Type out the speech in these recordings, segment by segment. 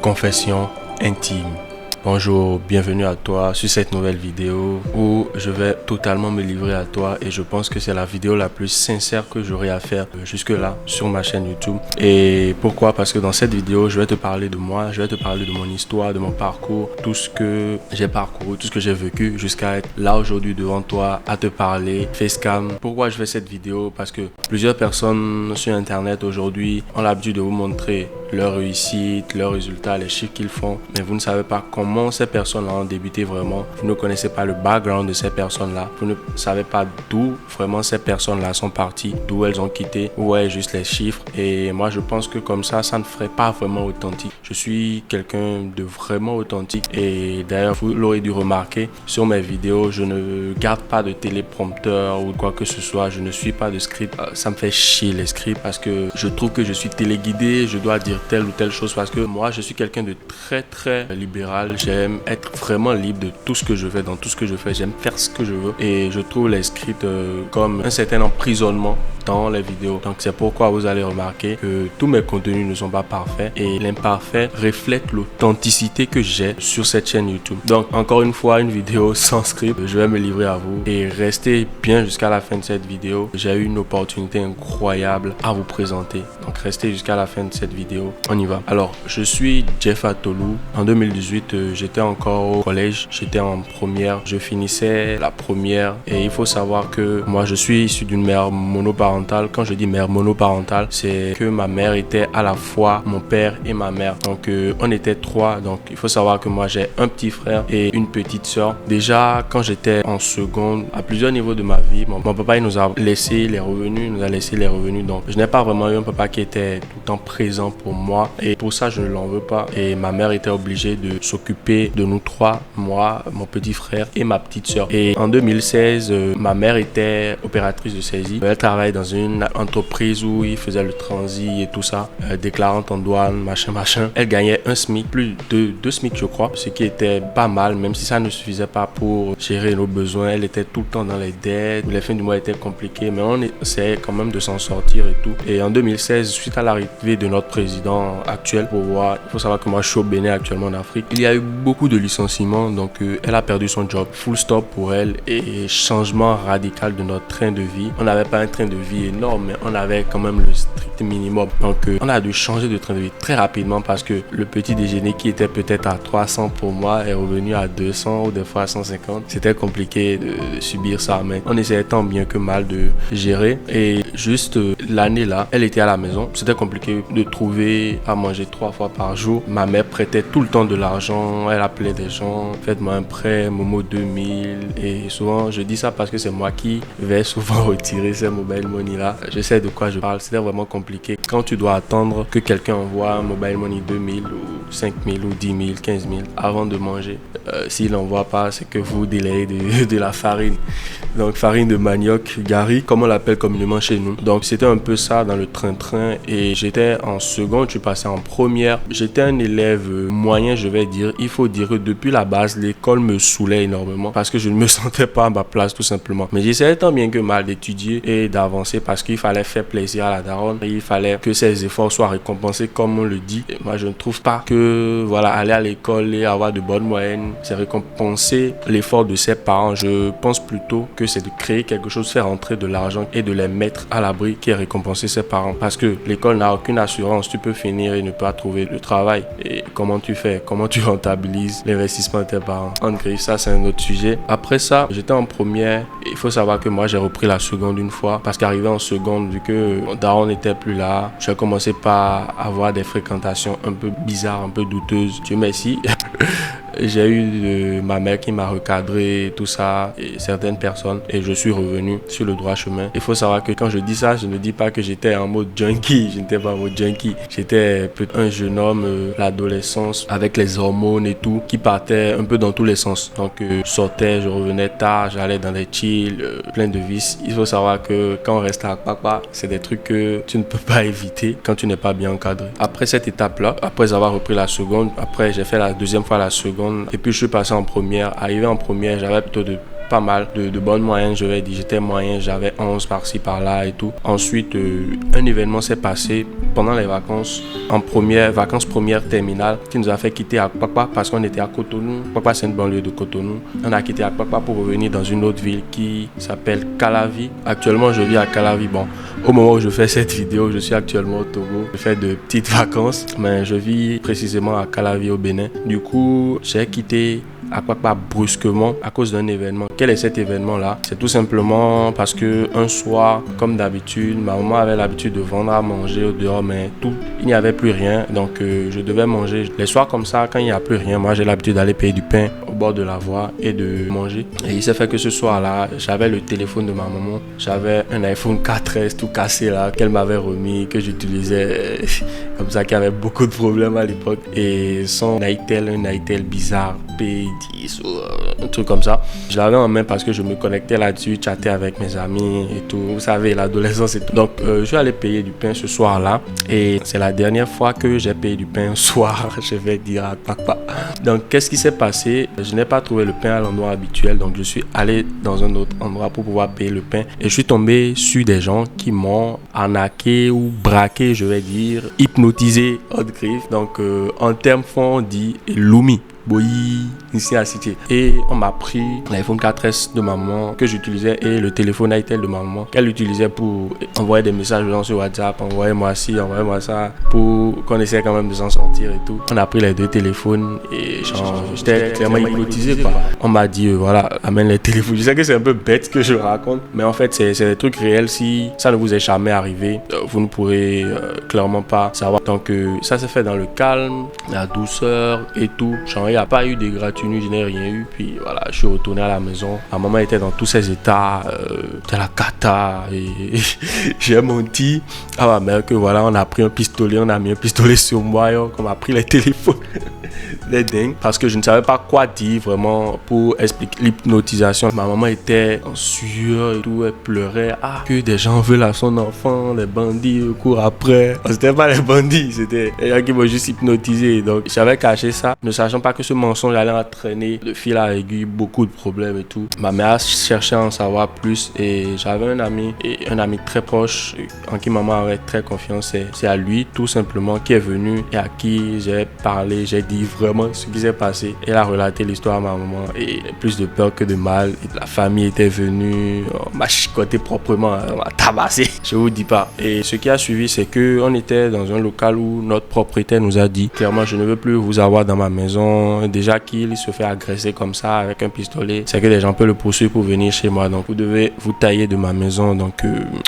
Confession intime. Bonjour, bienvenue à toi sur cette nouvelle vidéo où je vais totalement me livrer à toi et je pense que c'est la vidéo la plus sincère que j'aurai à faire jusque là sur ma chaîne YouTube. Et pourquoi? Parce que dans cette vidéo, je vais te parler de moi, je vais te parler de mon histoire, de mon parcours, tout ce que j'ai parcouru, tout ce que j'ai vécu jusqu'à être là aujourd'hui devant toi à te parler facecam. Pourquoi je fais cette vidéo? Parce que plusieurs personnes sur internet aujourd'hui ont l'habitude de vous montrer leur réussite, leurs résultats, les chiffres qu'ils font, mais vous ne savez pas comment ces personnes-là ont débuté vraiment. Vous ne connaissez pas le background de ces personnes-là. Vous ne savez pas d'où vraiment ces personnes-là sont parties, d'où elles ont quitté, où est juste les chiffres. Et moi, je pense que comme ça ne ferait pas vraiment authentique. Je suis quelqu'un de vraiment authentique. Et d'ailleurs, vous l'aurez dû remarquer, sur mes vidéos, je ne garde pas de téléprompteur ou quoi que ce soit. Je ne suis pas de script. Ça me fait chier les scripts parce que je trouve que je suis téléguidé. Je dois dire telle ou telle chose parce que moi, je suis quelqu'un de très libéral. J'aime être vraiment libre de tout ce que je fais, dans tout ce que je fais. J'aime faire ce que je veux et je trouve les scripts comme un certain emprisonnement dans les vidéos. Donc c'est pourquoi vous allez remarquer que tous mes contenus ne sont pas parfaits et l'imparfait reflète l'authenticité que j'ai sur cette chaîne YouTube. Donc encore une fois, une vidéo sans script. Je vais me livrer à vous et restez bien jusqu'à la fin de cette vidéo. J'ai eu une opportunité incroyable à vous présenter. Donc restez jusqu'à la fin de cette vidéo. On y va. Alors, je suis Jeff Atolou. En 2018, j'étais encore au collège. J'étais en première. Je finissais la première. Et il faut savoir que moi, je suis issu d'une mère monoparentale. Quand je dis mère monoparentale, c'est que ma mère était à la fois mon père et ma mère. Donc, on était trois. Donc, il faut savoir que moi, j'ai un petit frère et une petite soeur. Déjà, quand j'étais en seconde, à plusieurs niveaux de ma vie, mon papa, il nous a laissé les revenus. Donc, je n'ai pas vraiment eu un papa qui était tout le temps présent pour moi et pour ça je ne l'en veux pas et ma mère était obligée de s'occuper de nous trois, moi, mon petit frère et ma petite soeur. Et en 2016 ma mère était opératrice de saisie. Elle travaille dans une entreprise où il faisait le transit et tout ça, déclarante en douane, machin. Elle gagnait un SMIC, plus de 2 SMIC je crois, ce qui était pas mal, même si ça ne suffisait pas pour gérer nos besoins. Elle était tout le temps dans les dettes, les fins du mois étaient compliquées, mais on essayait quand même de s'en sortir et tout. Et en 2016, suite à l'arrivée de notre président actuel, il faut savoir que moi je suis au Bénin actuellement en Afrique, il y a eu beaucoup de licenciements, donc elle a perdu son job, full stop pour elle et changement radical de notre train de vie. On n'avait pas un train de vie énorme, mais on avait quand même le strict minimum, donc on a dû changer de train de vie très rapidement parce que le petit déjeuner qui était peut-être à 300 pour moi est revenu à 200 ou des fois à 150. C'était compliqué de subir ça, mais on essayait tant bien que mal de gérer. Et juste l'année là, elle était à la maison, c'était compliqué de trouver à manger 3 fois par jour. Ma mère prêtait tout le temps de l'argent, elle appelait des gens, faites-moi un prêt, Momo 2000. Et souvent, je dis ça parce que c'est moi qui vais souvent retirer ces mobile money là. Je sais de quoi je parle, c'était vraiment compliqué. Quand tu dois attendre que quelqu'un envoie un mobile money 2000 ou 5000 ou 10 000, 15 000 avant de manger. S'il n'envoie pas, c'est que vous délayez de la farine. Donc farine de manioc, gari, comme on l'appelle communément chez nous. Donc c'était un peu ça dans le train-train et j'étais en seconde, je suis passé en première. J'étais un élève moyen, je vais dire. Il faut dire que depuis la base, l'école me saoulait énormément parce que je ne me sentais pas à ma place tout simplement. Mais j'essayais tant bien que mal d'étudier et d'avancer parce qu'il fallait faire plaisir à la daronne. Et il fallait que ses efforts soient récompensés comme on le dit. Et moi, je ne trouve pas que aller à l'école et avoir de bonnes moyennes, c'est récompenser l'effort de ses parents. Je pense plutôt que c'est de créer quelque chose, faire entrer de l'argent et de les mettre à l'abri qui est récompensé ses parents. Parce que l'école n'a aucune assurance. Tu peux finir et ne pas trouver le travail. Et comment tu fais? Comment tu rentabilises l'investissement de tes parents? En griffe, ça c'est un autre sujet. Après ça, j'étais en première. Il faut savoir que moi j'ai repris la seconde une fois. Parce qu'arrivé en seconde, vu que mon daron n'était plus là, j'ai commencé par avoir des fréquentations un peu bizarres, un peu douteuses. Dieu merci. J'ai eu ma mère qui m'a recadré, tout ça, et certaines personnes, et je suis revenu sur le droit chemin. Il faut savoir que quand je dis ça, je ne dis pas que j'étais en mode junkie. Je n'étais pas en mode junkie. J'étais un jeune homme, l'adolescence, avec les hormones et tout, qui partait un peu dans tous les sens. Donc, je sortais, je revenais tard, j'allais dans des chills, plein de vices. Il faut savoir que quand on reste à papa, c'est des trucs que tu ne peux pas éviter quand tu n'es pas bien encadré. Après cette étape-là, après avoir repris la seconde, après j'ai fait la deuxième fois la seconde, et puis je suis passé en première. Arrivé en première, j'avais plutôt de pas mal de bonnes moyennes, je vais dire. J'étais moyen, j'avais 11 par-ci par-là et tout. Ensuite, un événement s'est passé pendant les vacances, vacances première terminale, qui nous a fait quitter Akpakpa parce qu'on était à Cotonou. Akpakpa, c'est une banlieue de Cotonou. On a quitté Akpakpa pour revenir dans une autre ville qui s'appelle Calavi. Actuellement, je vis à Calavi. Bon, au moment où je fais cette vidéo, je suis actuellement au Togo. Je fais de petites vacances, mais je vis précisément à Calavi au Bénin. Du coup, j'ai quitté Akpakpa brusquement à cause d'un événement. Quel est cet événement-là? C'est tout simplement parce que un soir, comme d'habitude, ma maman avait l'habitude de vendre à manger au dehors, mais il n'y avait plus rien, donc je devais manger. Les soirs comme ça, quand il n'y a plus rien, moi j'ai l'habitude d'aller payer du pain au bord de la voie et de manger. Et il s'est fait que ce soir-là, j'avais le téléphone de ma maman, j'avais un iPhone 4S tout cassé là, qu'elle m'avait remis, que j'utilisais comme ça, qui avait beaucoup de problèmes à l'époque. Et son Nitel, un Nitel bizarre, P10 ou un truc comme ça. Je l'avais en main parce que je me connectais là-dessus, chattais avec mes amis et tout. Vous savez, l'adolescence et tout. Donc, je suis allé payer du pain ce soir-là. Et c'est la dernière fois que j'ai payé du pain soir, je vais dire à papa. Donc, qu'est-ce qui s'est passé? Je n'ai pas trouvé le pain à l'endroit habituel. Donc, je suis allé dans un autre endroit pour pouvoir payer le pain. Et je suis tombé sur des gens qui m'ont arnaqué ou braqué, je vais dire, hypnotisé, haute griffe. Donc, en termes fonds, on dit Lumi. Boy, ici à Cité. Et on m'a pris l'iPhone 4S de maman que j'utilisais et le téléphone Itel de maman qu'elle utilisait pour envoyer des messages sur WhatsApp, envoyez-moi ci, envoyez-moi ça, pour qu'on essaie quand même de s'en sortir et tout. On a pris les deux téléphones et j'étais clairement hypnotisé quoi. On m'a dit voilà, amène les téléphones. Je sais que c'est un peu bête ce que je raconte, mais en fait c'est des trucs réels. Si ça ne vous est jamais arrivé, vous ne pourrez clairement pas savoir. Donc ça s'est fait dans le calme, la douceur et tout. Il n'y a pas eu de gratinus, je n'ai rien eu. Puis voilà, je suis retourné à la maison. Ma maman était dans tous ses états, de la cata. Et j'ai menti à ma mère que voilà, on a pris un pistolet, on a mis un pistolet sur moi, on m'a pris les téléphones. Les dingues, parce que je ne savais pas quoi dire vraiment pour expliquer l'hypnotisation. Ma maman était en sueur et tout, elle pleurait. Ah, que des gens veulent à son enfant, les bandits courent après. C'était pas les bandits, c'était les gens qui m'ont juste hypnotisé. Donc j'avais caché ça, ne sachant pas que ce mensonge allait entraîner de fil à aiguille beaucoup de problèmes et tout. Ma mère cherchait à en savoir plus et j'avais un ami très proche en qui maman avait très confiance. C'est à lui tout simplement qui est venu et à qui j'ai parlé, j'ai dit vraiment ce qui s'est passé. Elle a relaté l'histoire à ma maman et plus de peur que de mal. Et la famille était venue, on m'a chicoté proprement, on m'a tabassé. Je vous dis pas. Et ce qui a suivi, c'est que on était dans un local où notre propriétaire nous a dit clairement, je ne veux plus vous avoir dans ma maison. Déjà qu'il se fait agresser comme ça avec un pistolet, c'est que les gens peuvent le poursuivre pour venir chez moi. Donc vous devez vous tailler de ma maison. Donc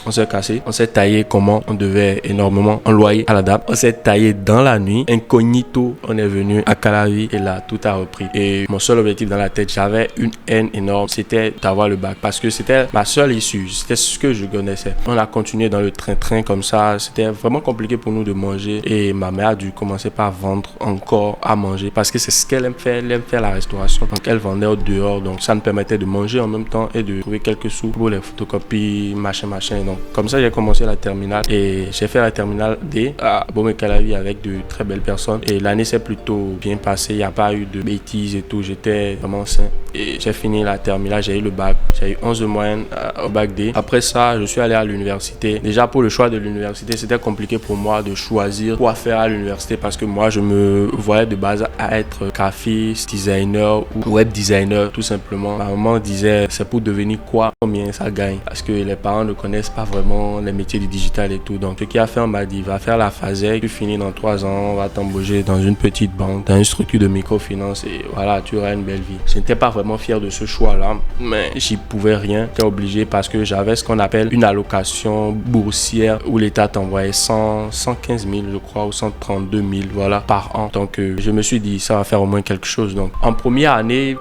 on s'est cassé. On s'est taillé comment? On devait énormément en loyer à la dame. On s'est taillé dans la nuit, incognito. On est venu à Calavi et là tout a repris. Et mon seul objectif dans la tête, j'avais une haine énorme, c'était d'avoir le bac parce que c'était ma seule issue, c'était ce que je connaissais. On a continué dans le train-train comme ça, c'était vraiment compliqué pour nous de manger et ma mère a dû commencer par vendre encore à manger parce que c'est ce qu'elle aime faire, elle aime faire la restauration. Donc elle vendait au dehors, donc ça nous permettait de manger en même temps et de trouver quelques sous pour les photocopies, machin. Donc comme ça j'ai commencé la terminale et j'ai fait la terminale D à Bomé-Calavi avec de très belles personnes et l'année s'est plutôt bien passée. Il n'y a pas eu de bêtises et tout, j'étais vraiment sain et j'ai fini la terminale, j'ai eu le bac, j'ai eu 11 de moyenne au bac D. Après ça, je suis allé à l'université. Déjà pour le choix de l'université, c'était compliqué pour moi de choisir quoi faire à l'université parce que moi je me voyais de base à être graphiste, designer ou web designer tout simplement. Ma maman disait c'est pour devenir quoi, combien ça gagne parce que les parents ne connaissent pas vraiment les métiers du digital et tout. Donc ce qui a fait, on m'a dit va faire la FASEG, tu finis dans 3 ans, on va t'embaucher dans une petite banque, dans une structure de microfinance et voilà, tu auras une belle vie. Je n'étais pas vraiment fier de ce choix-là, mais j'y pouvais rien. J'étais obligé parce que j'avais ce qu'on appelle une allocation boursière où l'État t'envoyait 115 000, je crois, ou 132 000, voilà, par an. Donc, je me suis dit, ça va faire au moins quelque chose. Donc, en première année,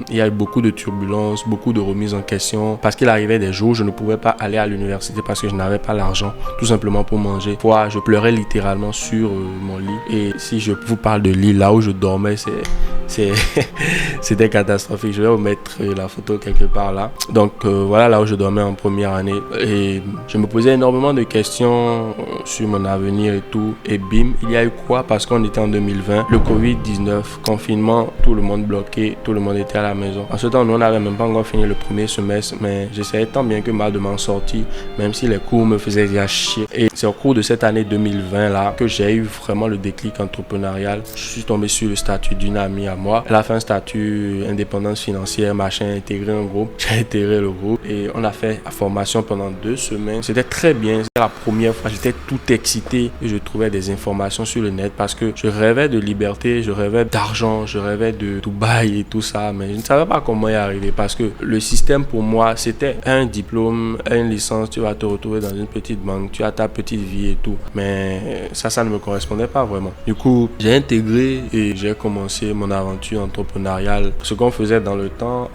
il y a eu beaucoup de turbulences, beaucoup de remises en question parce qu'il arrivait des jours où je ne pouvais pas aller à l'université parce que je n'avais pas l'argent, tout simplement pour manger. Fois, je pleurais littéralement sur mon lit. Et si je vous parle de lit, là où je dormais, C'était catastrophique. Je vais vous mettre la photo quelque part là. Donc voilà là où je dormais en première année. Et je me posais énormément de questions sur mon avenir et tout. Et bim, il y a eu quoi? Parce qu'on était en 2020, le Covid-19, confinement, tout le monde bloqué, tout le monde était à la maison. En ce temps, nous, on n'avait même pas encore fini le premier semestre, mais j'essayais tant bien que mal de m'en sortir, même si les cours me faisaient déjà chier. Et c'est au cours de cette année 2020 là que j'ai eu vraiment le déclic entrepreneurial. Je suis tombé sur le statut d'une amie à moi. Elle a fait un statut indépendance financière, machin, intégré un groupe. J'ai intégré le groupe et on a fait la formation pendant 2 semaines. C'était très bien. C'était la première fois. J'étais tout excité et je trouvais des informations sur le net parce que je rêvais de liberté, je rêvais d'argent, je rêvais de Dubaï et tout ça, mais je ne savais pas comment y arriver parce que le système pour moi c'était un diplôme, une licence, tu vas te retrouver dans une petite banque, tu as ta petite vie et tout, mais ça ne me correspondait pas vraiment. Du coup, j'ai intégré et j'ai commencé mon aventure entrepreneuriale. Ce qu'on faisait dans le temps,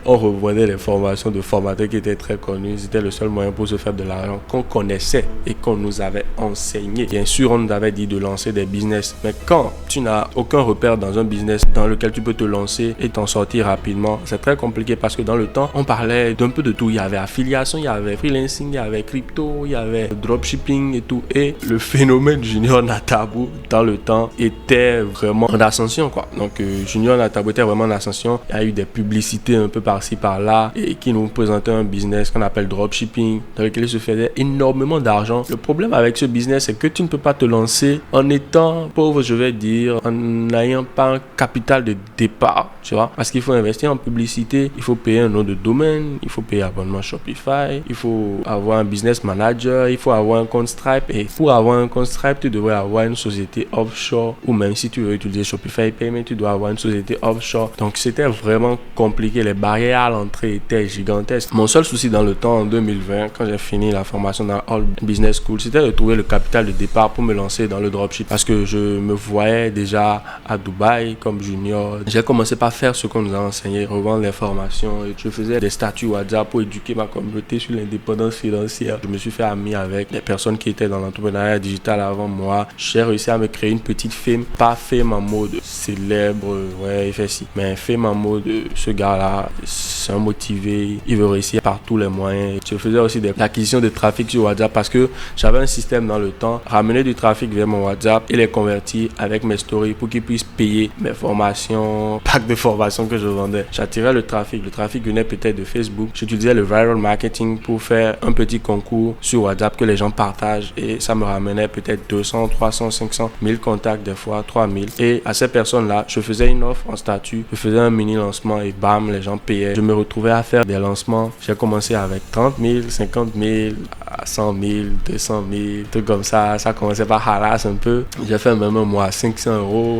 on revoyait les formations de formateurs qui étaient très connus. C'était le seul moyen pour se faire de l'argent qu'on connaissait et qu'on nous avait enseigné. Bien sûr, on nous avait dit de lancer des business, mais quand tu n'as aucun repère dans un business dans lequel tu peux te lancer et t'en sortir rapidement, c'est très compliqué parce que dans le temps, on parlait d'un peu de tout. Il y avait affiliation, il y avait freelancing, il y avait crypto, il y avait dropshipping et tout. Et le phénomène Junior Natabou dans le temps était vraiment en ascension, quoi. Donc Junior Natabou était vraiment en ascension. Il y a eu des publicités un peu par-ci par-là et qui nous présentaient un business qu'on appelle dropshipping dans lequel il se faisait énormément d'argent. Le problème avec ce business, c'est que tu ne peux pas te lancer en étant pauvre, je vais dire, en n'ayant pas un capital de départ, tu vois, parce qu'il faut investir en publicité, il faut payer un nom de domaine, il faut payer abonnement Shopify, il faut avoir un business manager, il faut avoir un compte Stripe, et pour avoir un compte Stripe, tu devrais avoir une société offshore, ou même si tu veux utiliser Shopify Payment, tu dois avoir une société offshore. Donc c'était vraiment compliqué, les barrières à l'entrée étaient gigantesques. Mon seul souci dans le temps, en 2020, quand j'ai fini la formation dans All Business School, c'était de trouver le capital de départ pour me lancer dans le dropship, parce que je me voyais déjà à Dubaï comme junior. J'ai commencé par faire ce qu'on nous a enseigné, revendre les formations, et je faisais des statuts WhatsApp pour éduquer ma communauté sur l'indépendance financière. Je me suis fait ami avec les personnes qui étaient dans l'entrepreneuriat digital avant moi. J'ai réussi à me créer une petite fame, pas fame en mode célèbre, ouais, il fait ci, mais fame en mode ce gars-là, c'est un motivé, il veut réussir par tous les moyens. Je faisais aussi de l'acquisition de trafic sur WhatsApp parce que j'avais un système dans le temps, ramener du trafic vers mon WhatsApp et les convertir avec mes stories pour qu'ils puissent payer mes formations, pack de formations que je vendais. J'attirais le trafic venait peut-être de Facebook. J'utilisais le viral marketing pour faire un petit concours sur WhatsApp que les gens partagent et ça me ramenait peut-être 200, 300, 500, 1000 contacts des fois, 3000. Et à ces personnes-là, je faisais une offre en statut, je faisais un mini lancement et bam, les gens payaient. Je me retrouvais à faire des lancements. J'ai commencé avec 30 000, 50 000, 100 000, 200 000, trucs comme ça. Ça commençait par harass un peu. J'ai fait même un mois 500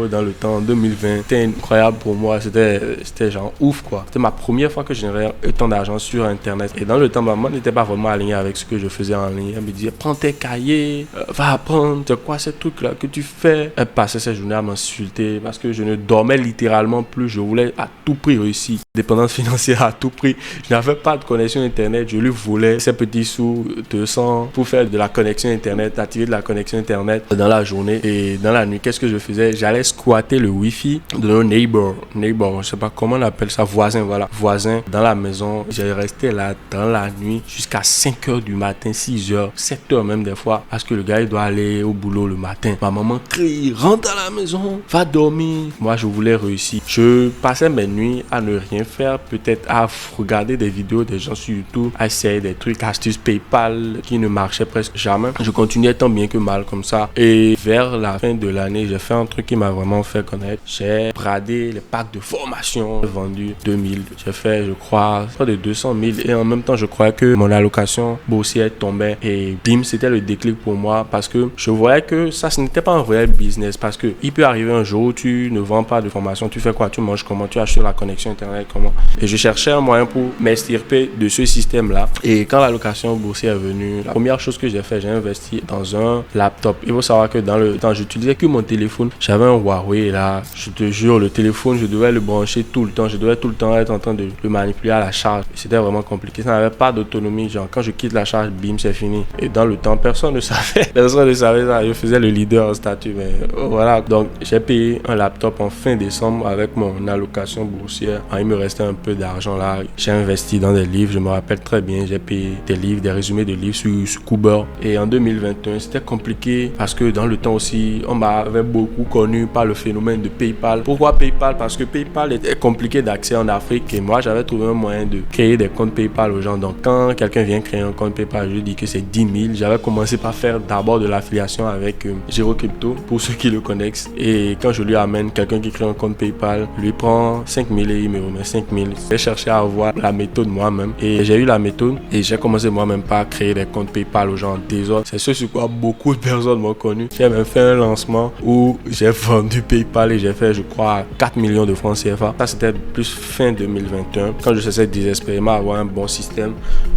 € dans le temps, en 2020. C'était incroyable pour moi. C'était genre ouf, quoi. C'était ma première fois que je générais autant d'argent sur Internet. Et dans le temps, maman n'était pas vraiment alignée avec ce que je faisais en ligne. Elle me disait, prends tes cahiers, va apprendre, c'est quoi ces trucs-là que tu fais. Elle passait ses journées à m'insulter parce que je ne dormais littéralement plus. Je voulais à tout prix réussir. Dépendance financière à tout prix. Je n'avais pas de connexion Internet. Je lui volais ces petits sous, 200, pour faire de la connexion Internet, activer de la connexion Internet dans la journée. Et dans la nuit, qu'est-ce que je faisais? J'allais squatter le Wi-Fi de nos neighbors, je sais pas comment on appelle ça, voisins, voilà, voisins dans la maison. J'ai resté là dans la nuit jusqu'à 5h du matin, 6h, 7h même des fois, parce que le gars il doit aller au boulot le matin. Ma maman crie, rentre à la maison, va dormir. Moi je voulais réussir. Je passais mes nuits à ne rien faire, peut-être à regarder des vidéos des gens sur YouTube, à essayer des trucs, astuces PayPal qui ne marchaient presque jamais. Je continuais tant bien que mal comme ça. Et vers la fin de l'année, j'ai fait un truc qui m'a vraiment fait connaître. J'ai bradé les packs de formation, vendu 2000. J'ai fait, je crois, près de 200 000. Et en même temps, je croyais que mon allocation boursière tombait. Et bim, c'était le déclic pour moi parce que je voyais que ça, ce n'était pas un vrai business. Parce que il peut arriver un jour où tu ne vends pas de formation. Tu fais quoi? Tu manges comment? Tu achètes la connexion Internet comment? Et je cherchais un moyen pour m'extirper de ce système-là. Et quand l'allocation boursière est venue, la première chose que j'ai fait, j'ai investi dans un laptop. Il faut savoir que dans le temps, j'utilisais que mon téléphone. J'avais un Huawei là. Je te jure, dur. Le téléphone, je devais le brancher tout le temps. Je devais tout le temps être en train de le manipuler à la charge. C'était vraiment compliqué. Ça n'avait pas d'autonomie. Genre, quand je quitte la charge, bim, c'est fini. Et dans le temps, personne ne savait. Personne ne savait ça. Je faisais le leader en statut. Mais voilà. Donc, j'ai payé un laptop en fin décembre avec mon allocation boursière. Il me restait un peu d'argent là. J'ai investi dans des livres. Je me rappelle très bien. J'ai payé des livres, des résumés de livres sur Cooper. Et en 2021, c'était compliqué parce que dans le temps aussi, on m'avait beaucoup connu par le phénomène de PayPal. Pourquoi PayPal? Parce que PayPal était compliqué d'accès en Afrique et moi, j'avais trouvé un moyen de créer des comptes PayPal aux gens. Donc, quand quelqu'un vient créer un compte PayPal, je lui dis que c'est 10 000. J'avais commencé par faire d'abord de l'affiliation avec Giro Crypto, pour ceux qui le connaissent. Et quand je lui amène quelqu'un qui crée un compte PayPal, lui prend 5 000 et il me remet 5 000. J'ai cherché à avoir la méthode moi-même et j'ai eu la méthode et j'ai commencé moi-même par créer des comptes PayPal aux gens en désordre. C'est ce sur quoi beaucoup de personnes m'ont connu. J'ai même fait un lancement où j'ai vendu PayPal et j'ai fait, je crois, 4 millions de francs CFA. Ça, c'était plus fin 2021. Quand je cherchais désespérément à avoir un bon système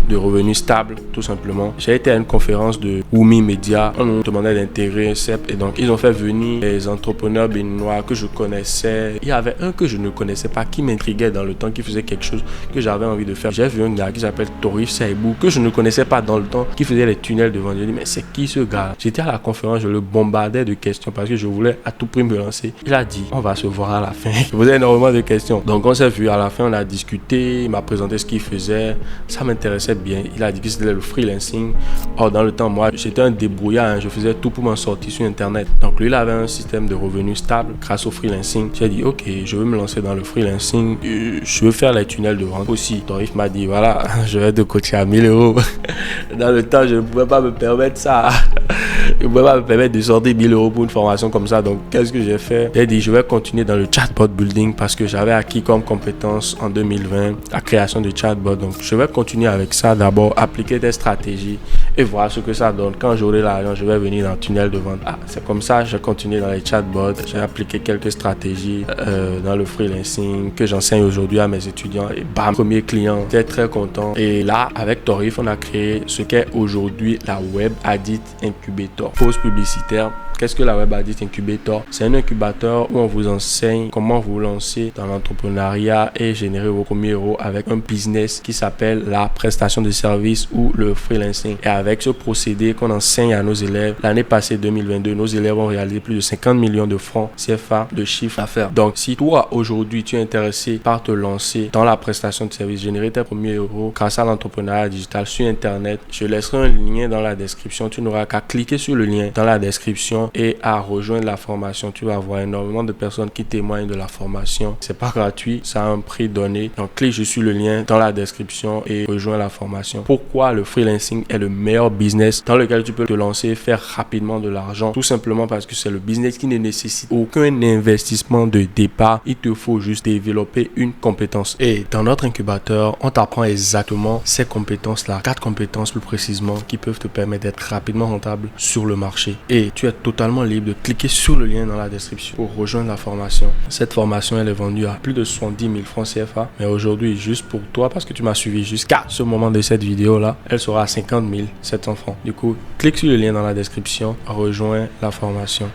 de revenus stable, tout simplement. J'ai été à une conférence de Wumi Media. On nous demandait d'intégrer CEP et donc ils ont fait venir les entrepreneurs béninois que je connaissais. Il y avait un que je ne connaissais pas qui m'intriguait dans le temps, qui faisait quelque chose que j'avais envie de faire. J'ai vu un gars qui s'appelle Torif Saibou, que je ne connaissais pas dans le temps, qui faisait les tunnels de vente. J'ai dit, mais c'est qui ce gars? J'étais à la conférence, je le bombardais de questions parce que je voulais à tout prix me lancer. Il a dit, on va se voir à la fin. Je posais énormément de questions. Donc on s'est vu à la fin, on a discuté, il m'a présenté ce qu'il faisait. Ça m'intéressait bien. Il a dit que c'était le freelancing. Or, dans le temps, moi, j'étais un débrouillard, hein. Je faisais tout pour m'en sortir sur Internet. Donc lui, il avait un système de revenus stable grâce au freelancing. J'ai dit, ok, je veux me lancer dans le freelancing. Je veux faire les tunnels de vente aussi. Torif m'a dit, voilà, je vais te coacher à 1000 euros. Dans le temps, je ne pouvais pas me permettre ça. Je ne pouvais pas me permettre de sortir 1000 euros pour une formation comme ça. Donc, qu'est-ce que j'ai fait? J'ai dit, je vais continuer dans le chatbot building parce que j'avais acquis comme compétence en 2020 la création de chatbot. Donc, je vais continuer avec ça. D'abord, appliquer des stratégies et voir ce que ça donne. Quand j'aurai l'argent, je vais venir dans le tunnel de vente. C'est comme ça, je continue dans les chatbots. J'ai appliqué quelques stratégies dans le freelancing que j'enseigne aujourd'hui à mes étudiants. Et bam, premier client, j'étais très content. Et là, avec Torif, on a créé ce qu'est aujourd'hui la Web Addict Incubator. Pause publicitaire. Qu'est-ce que la Web Addict Incubator? C'est un incubateur où on vous enseigne comment vous lancer dans l'entrepreneuriat et générer vos premiers euros avec un business qui s'appelle la prestation de services ou le freelancing. Et avec ce procédé qu'on enseigne à nos élèves, l'année passée 2022, nos élèves ont réalisé plus de 50 millions de francs CFA de chiffre d'affaires. Donc, si toi, aujourd'hui, tu es intéressé par te lancer dans la prestation de services, générer tes premiers euros grâce à l'entrepreneuriat digital sur Internet, je laisserai un lien dans la description. Tu n'auras qu'à cliquer sur le lien dans la description et à rejoindre la formation. Tu vas avoir énormément de personnes qui témoignent de la formation. C'est pas gratuit, ça a un prix donné. Donc clique sur le lien dans la description et rejoins la formation. Pourquoi le freelancing est le meilleur business dans lequel tu peux te lancer et faire rapidement de l'argent? Tout simplement parce que c'est le business qui ne nécessite aucun investissement de départ. Il te faut juste développer une compétence. Et dans notre incubateur, on t'apprend exactement ces compétences-là. 4 compétences plus précisément qui peuvent te permettre d'être rapidement rentable sur le marché. Et tu es totalement libre de cliquer sur le lien dans la description pour rejoindre la formation. Cette formation, elle est vendue à plus de 70 000 francs CFA. Mais aujourd'hui, juste pour toi, parce que tu m'as suivi jusqu'à ce moment de cette vidéo-là, elle sera à 50 700 francs. Du coup, clique sur le lien dans la description, rejoins la formation.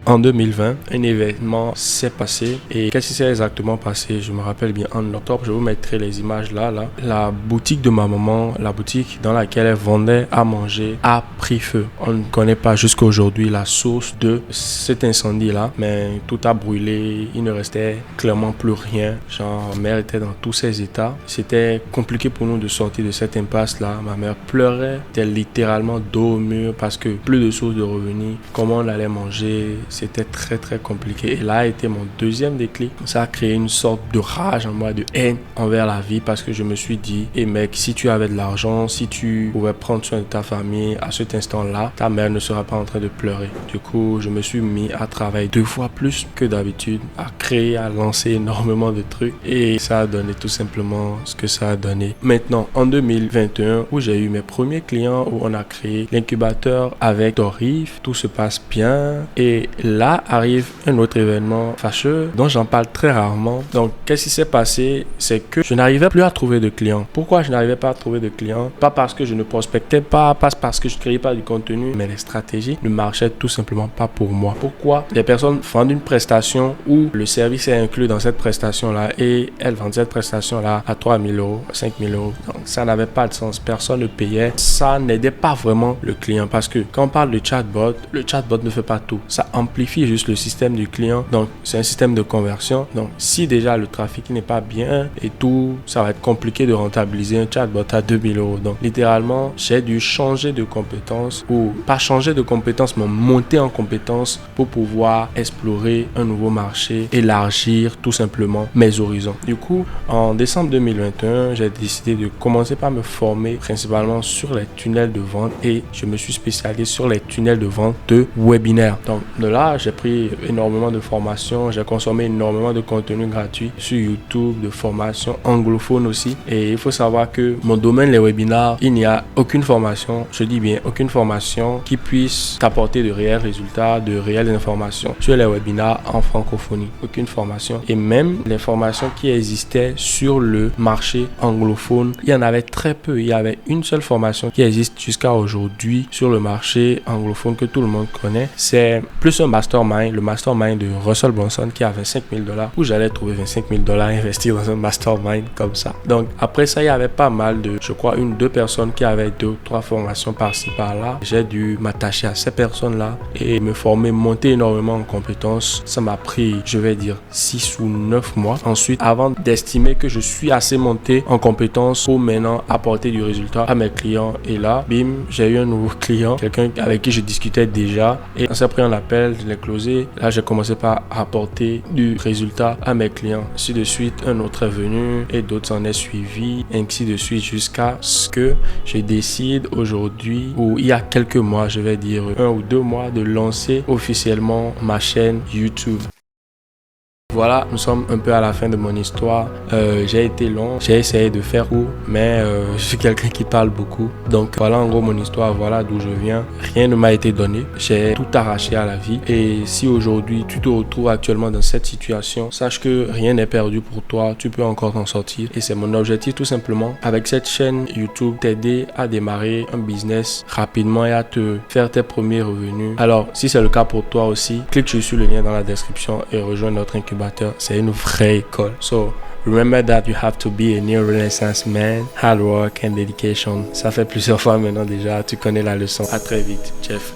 En 2020, un événement s'est passé. Et qu'est-ce qui s'est exactement passé? Je me rappelle bien, en octobre, je vous mettrai les images là. La boutique de ma maman, la boutique dans laquelle elle vendait à manger, a pris feu. On ne connaît pas jusqu'à aujourd'hui la source de cet incendie-là, mais tout a brûlé. Il ne restait clairement plus rien. Genre, ma mère était dans tous ses états. C'était compliqué pour nous de sortir de cette impasse-là. Ma mère pleurait. C'était littéralement dos au mur parce que plus de sources de revenus. Comment on allait manger? C'était très compliqué. Et là a été mon deuxième déclic. Ça a créé une sorte de rage en moi, de haine envers la vie parce que je me suis dit, mec, si tu avais de l'argent, si tu pouvais prendre soin de ta famille à cet instant-là, ta mère ne sera pas en train de pleurer. Du coup, je me suis mis à travailler 2 fois plus que d'habitude, à créer, à lancer énormément de trucs et ça a donné tout simplement ce que ça a donné. Maintenant, en 2021, où j'ai eu mes premiers clients, où on a créé l'incubateur avec Torif, tout se passe bien et là arrive un autre événement fâcheux dont j'en parle très rarement. Donc, qu'est-ce qui s'est passé? C'est que je n'arrivais plus à trouver de clients. Pourquoi je n'arrivais pas à trouver de clients? Pas parce que je ne prospectais pas parce que je ne créais pas du contenu, mais les stratégies ne marchaient tout simplement pas pour moi. Pourquoi? Les personnes vendent une prestation où le service est inclus dans cette prestation-là et elles vendent cette prestation-là à 3 000 euros, 5 000 euros. Donc, ça n'avait pas de sens. Personne ne payait. Ça n'aidait pas vraiment le client parce que quand on parle de chatbot, le chatbot ne fait pas tout. Ça amplifie juste le système du client. Donc, c'est un système de conversion. Donc, si déjà le trafic n'est pas bien et tout, ça va être compliqué de rentabiliser un chatbot à 2 000 euros. Donc, littéralement, j'ai dû changer de compétence ou pas changer de compétence, mais monter en compétence pour pouvoir explorer un nouveau marché, élargir tout simplement mes horizons. Du coup, en décembre 2021, j'ai décidé de commencer par me former principalement sur les tunnels de vente et je me suis spécialisé sur les tunnels de vente de webinaires. Donc, de là, j'ai pris énormément de formations, j'ai consommé énormément de contenu gratuit sur YouTube, de formations anglophones aussi. Et il faut savoir que mon domaine, les webinaires, il n'y a aucune formation, je dis bien aucune formation qui puisse t'apporter de réels résultats, de réelles informations sur les webinaires en francophonie. Aucune formation. Et même les formations qui existaient sur le marché anglophone, il y en avait très peu. Il y avait une seule formation qui existe jusqu'à aujourd'hui sur le marché anglophone que tout le monde connaît. C'est plus un mastermind, le mastermind de Russell Brunson qui a 25 000 $, où j'allais trouver 25 000 $ à investir dans un mastermind comme ça. Donc après ça, il y avait pas mal de, je crois, 1-2 personnes qui avaient 2 ou 3 formations par-ci par-là. J'ai dû m'attacher à ces personnes-là et me former, monter énormément en compétences. Ça m'a pris, je vais dire, 6 ou 9 mois. Ensuite, avant d'estimer que je suis assez monté en compétences pour maintenant apporter du résultat à mes clients. Et là, bim, j'ai eu un nouveau client, quelqu'un avec qui je discutais déjà. Et on s'est pris un appel, je l'ai closé. Là, j'ai commencé par apporter du résultat à mes clients. Ainsi de suite, un autre est venu et d'autres s'en est suivi, ainsi de suite, jusqu'à ce que je décide aujourd'hui, ou il y a quelques mois, je vais dire 1 ou 2 mois, de lancer officiellement ma chaîne YouTube. Voilà, nous sommes un peu à la fin de mon histoire. J'ai été long, j'ai essayé de faire court, mais je suis quelqu'un qui parle beaucoup. Donc voilà en gros mon histoire, voilà d'où je viens. Rien ne m'a été donné, j'ai tout arraché à la vie. Et si aujourd'hui tu te retrouves actuellement dans cette situation, sache que rien n'est perdu pour toi, tu peux encore t'en sortir. Et c'est mon objectif tout simplement, avec cette chaîne YouTube, t'aider à démarrer un business rapidement et à te faire tes premiers revenus. Alors si c'est le cas pour toi aussi, clique sur le lien dans la description et rejoins notre incubateur. C'est une vraie école. So, remember that you have to be a new renaissance man. Hard work and dedication. Ça fait plusieurs fois maintenant déjà. Tu connais la leçon. À très vite, Jeff.